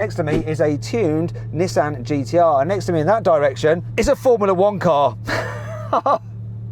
Next to me is a tuned Nissan GTR, and next to me in that direction is a Formula One car.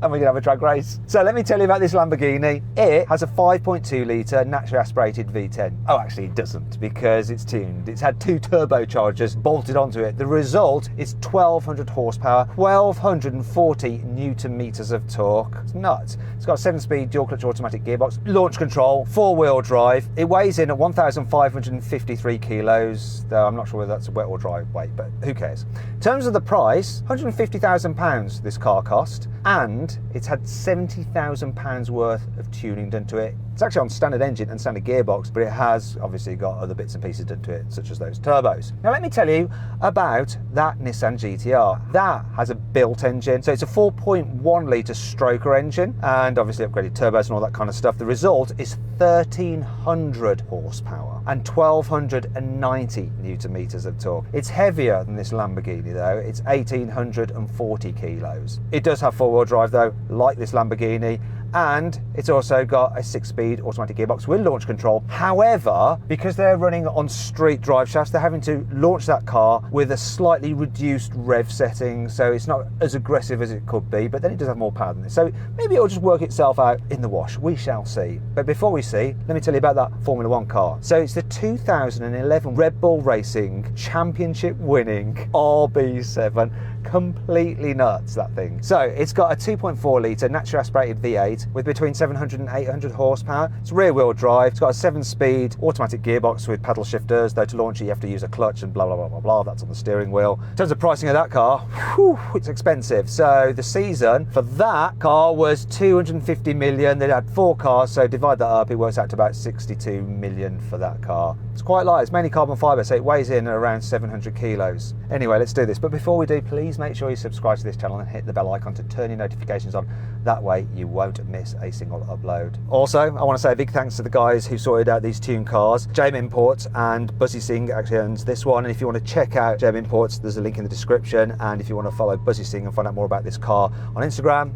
And we're going to have a drag race. So let me tell you about this Lamborghini. It has a 5.2 litre naturally aspirated V10. Oh, actually it doesn't, because it's tuned. It's had 2 turbochargers bolted onto it. The result is 1,200 horsepower, 1,240 newton meters of torque. It's nuts. It's got a 7-speed dual clutch automatic gearbox, launch control, 4-wheel drive. It weighs in at 1,553 kilos, though I'm not sure whether that's a wet or dry weight, but who cares. In terms of the price, £150,000 this car cost, and it's had £70,000 worth of tuning done to it. It's actually on standard engine and standard gearbox, but it has obviously got other bits and pieces done to it, such as those turbos. Now let me tell you about that Nissan GTR. That has a built engine, so it's a 4.1 litre stroker engine, and obviously upgraded turbos and all that kind of stuff. The result is 1,300 horsepower and 1,290 newton meters of torque. It's heavier than this Lamborghini though. It's 1,840 kilos. It does have 4-wheel drive though, like this Lamborghini, and it's also got a 6-speed automatic gearbox with launch control. However, because they're running on street drive shafts, they're having to launch that car with a slightly reduced rev setting, so it's not as aggressive as it could be, but then it does have more power than this. So maybe it'll just work itself out in the wash. We shall see. But before we see, let me tell you about that Formula One car. So it's the 2011 Red Bull Racing championship winning RB7. Completely nuts, that thing. So it's got a 2.4 litre naturally aspirated V8 with between 700 and 800 horsepower. It's rear wheel drive. It's got a 7-speed automatic gearbox with paddle shifters, though to launch it you have to use a clutch and blah blah blah blah blah. That's on the steering wheel. In terms of pricing of that car, whew, it's expensive. So the season for that car was 250 million. They had 4 cars, so divide that up, it works out to about 62 million for that car. It's quite light. It's mainly carbon fibre, so it weighs in at around 700 kilos. Anyway, let's do this. But before we do, please make sure you subscribe to this channel and hit the bell icon to turn your notifications on. That way you won't miss a single upload. Also, I want to say a big thanks to the guys who sorted out these tuned cars. JM Imports and Buzzy Singh actually owns this one, and if you want to check out JM Imports, there's a link in the description, and if you want to follow Buzzy Singh and find out more about this car on Instagram,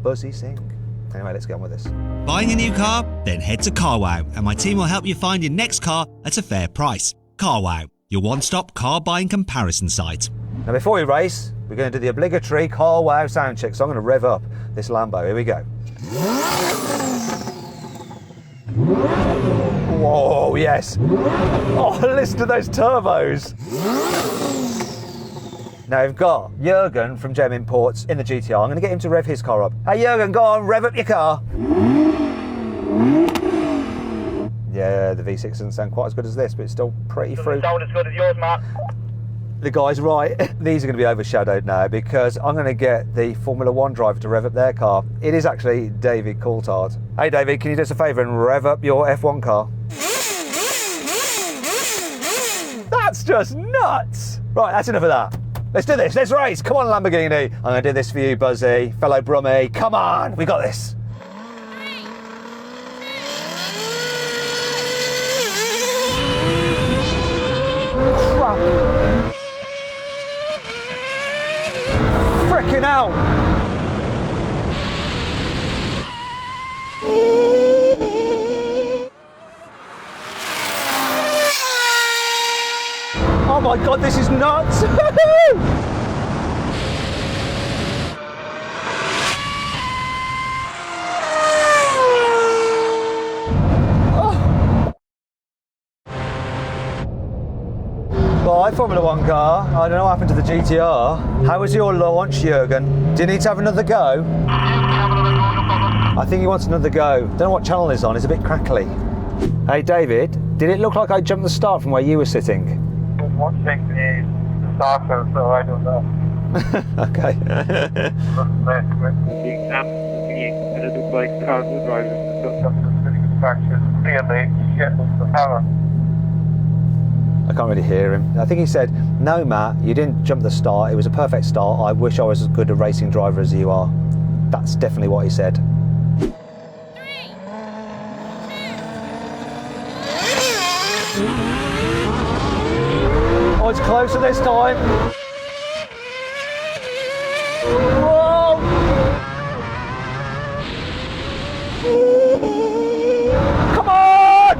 @BuzzySingh. Anyway, let's get on with this. Buying a new car? Then head to CarWow and my team will help you find your next car at a fair price. CarWow, your one-stop car buying comparison site. Now before we race, we're going to do the obligatory CarWow sound check, so I'm going to rev up this Lambo. Here we go. Whoa, yes. Oh, listen to those turbos. Now we've got Jürgen from JM Imports in the GTR. I'm going to get him to rev his car up. Hey Jürgen, go on, rev up your car. Yeah, the V6 doesn't sound quite as good as this, but it's still pretty fruity. Doesn't sound as good as yours, Matt. The guy's right. These are going to be overshadowed now because I'm going to get the Formula One driver to rev up their car. It is actually David Coulthard. Hey David, can you do us a favour and rev up your F1 car? That's just nuts. Right, that's enough of that. Let's do this. Let's race. Come on, Lamborghini. I'm going to do this for you, Buzzy. Fellow Brummy. Come on. We got this. Frickin' hell. Oh my God, this is nuts. Right, Formula One car. I don't know what happened to the GTR. How was your launch, Jürgen? Do you need to have another go? I think he wants another go. Don't know what channel it's on. It's a bit crackly. Hey, David, did it look like I jumped the start from where you were sitting? One thing is the starter, so I don't know. Okay. The exam, it looks like cars were driving. So something's pretty good traction. Clearly, you get the power. I can't really hear him. I think he said, no, Matt, you didn't jump the start. It was a perfect start. I wish I was as good a racing driver as you are. That's definitely what he said. 3, 2. Oh, it's closer this time. Whoa! Come on!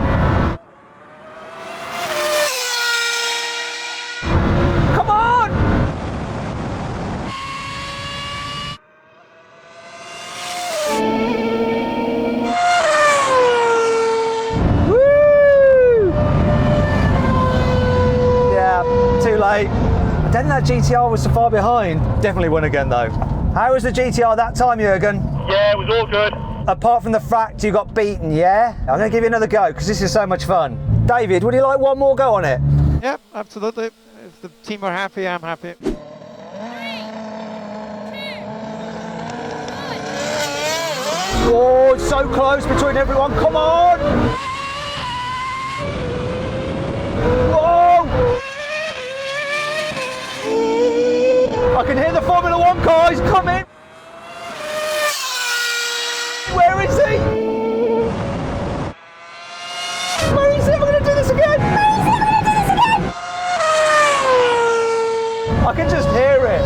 late. I don't think that GTR was so far behind. Definitely won again though. How was the GTR that time, Jürgen? Yeah, it was all good. Apart from the fact you got beaten, yeah? I'm going to give you another go because this is so much fun. David, would you like one more go on it? Yep, absolutely. If the team are happy, I'm happy. Oh, it's so close between everyone. Come on! Whoa! I can hear the Formula One car. He's coming. Where is he? Where is he? I'm going to do this again. I can just hear it.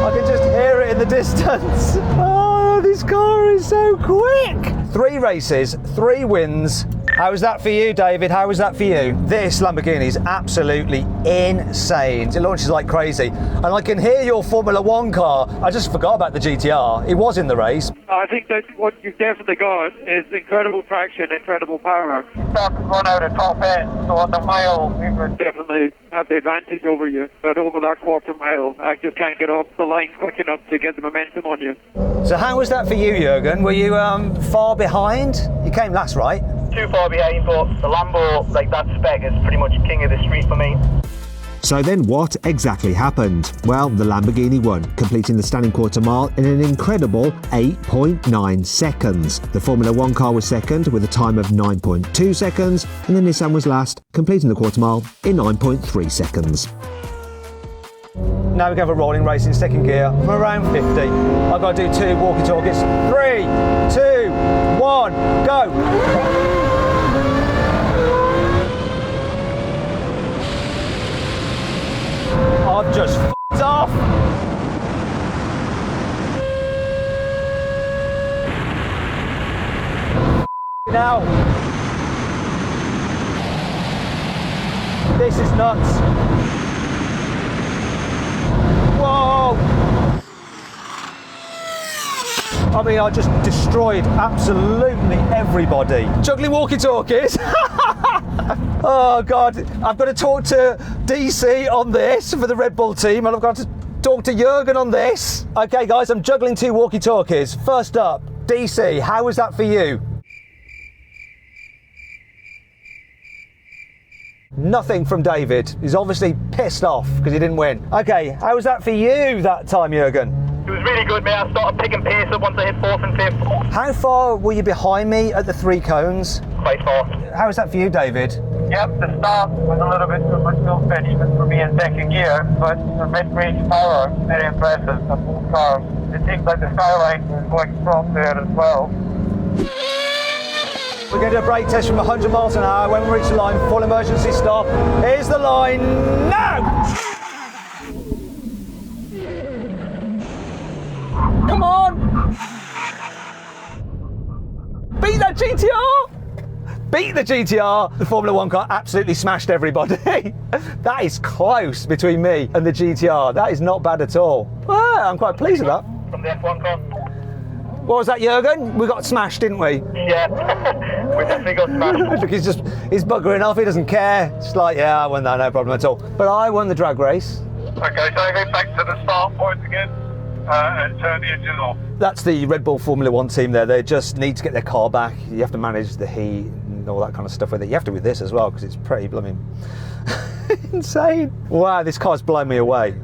I can just hear it in the distance. Oh, this car is so quick. 3 races, 3 wins. How was that for you, David? How was that for you? This Lamborghini is absolutely insane. It launches like crazy. And I can hear your Formula One car. I just forgot about the GTR. It was in the race. I think that what you've definitely got is incredible traction, incredible power. Started to run out of top end, so on the mile, we would definitely have the advantage over you. But over that quarter mile, I just can't get off the line quick enough to get the momentum on you. So how was that for you, Jürgen? Were you far behind? You came last, right? Too far behind, but the Lambo, like that spec, is pretty much king of the street for me. So then what exactly happened? Well, the Lamborghini won, completing the standing quarter mile in an incredible 8.9 seconds. The Formula One car was second with a time of 9.2 seconds, and the Nissan was last, completing the quarter mile in 9.3 seconds. Now we can have a rolling race in second gear from around 50. I've got to do 2 walkie-talkies. 3, 2, 1, go! I've just f***ed off. Now. This is nuts. Whoa! I mean, I just destroyed absolutely everybody. Juggling walkie-talkies. Oh God, I've got to talk to DC on this for the Red Bull team, and I've got to talk to Jürgen on this. Okay guys, I'm juggling 2 walkie-talkies. First up, DC, how was that for you? Nothing from David. He's obviously pissed off because he didn't win. Okay, how was that for you that time, Jürgen? It was really good, mate. I started picking pace up once I hit 4th and 5th. How far were you behind me at the 3 cones? Quite far. How was that for you, David? Yep, the start was a little bit too much fuel fed even for me in second gear, but the mid-range power, very impressive on both cars. It seems like the skyline was going strong there as well. We're going to do a brake test from 100 miles an hour. When we reach the line, full emergency stop. Here's the line now! Come on! Beat that GTR! Beat the GTR! The Formula One car absolutely smashed everybody. That is close between me and the GTR. That is not bad at all. Well, I'm quite pleased with that. From the F1 car. What was that, Jürgen? We got smashed, didn't we? Yeah, we definitely got smashed. Look, he's buggering off, he doesn't care. It's like, yeah, I won that, no problem at all. But I won the drag race. Okay, so I go back to the start point again and turn the engine off. That's the Red Bull Formula One team there. They just need to get their car back. You have to manage the heat and all that kind of stuff with it. You have to with this as well because it's pretty blooming insane. Wow, this car's blown me away.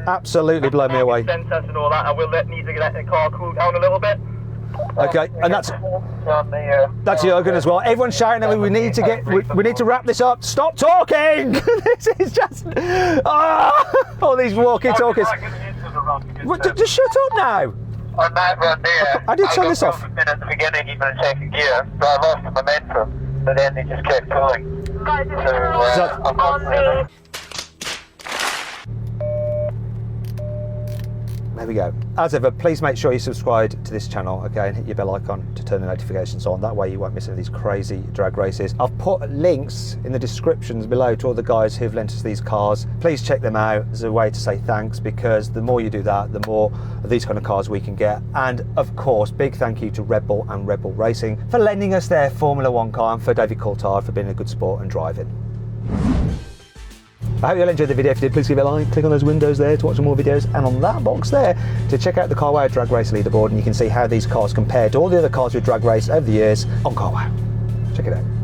Absolutely blown me away. Sensors and all that. I will need to let the car cool down a little bit. Okay, and that's Jürgen as well. Everyone's shouting at me. We need to wrap this up. Stop talking. This is just all these walkie-talkies. Just shut up now. On that run there, I did turn this off. At the beginning, even in second gear, so I lost the momentum, but then they just kept going. There we go. As ever, please make sure you subscribe to this channel, okay, and hit your bell icon to turn the notifications on. That way you won't miss any of these crazy drag races. I've put links in the descriptions below to all the guys who've lent us these cars. Please check them out as a way to say thanks, because the more you do that, the more of these kind of cars we can get. And of course, big thank you to Red Bull and Red Bull Racing for lending us their Formula One car, and for David Coulthard for being a good sport and driving. I hope you all enjoyed the video. If you did, please give it a like. Click on those windows there to watch some more videos, and on that box there to check out the CarWow Drag Race leaderboard, and you can see how these cars compare to all the other cars we've drag raced over the years on CarWow. Check it out.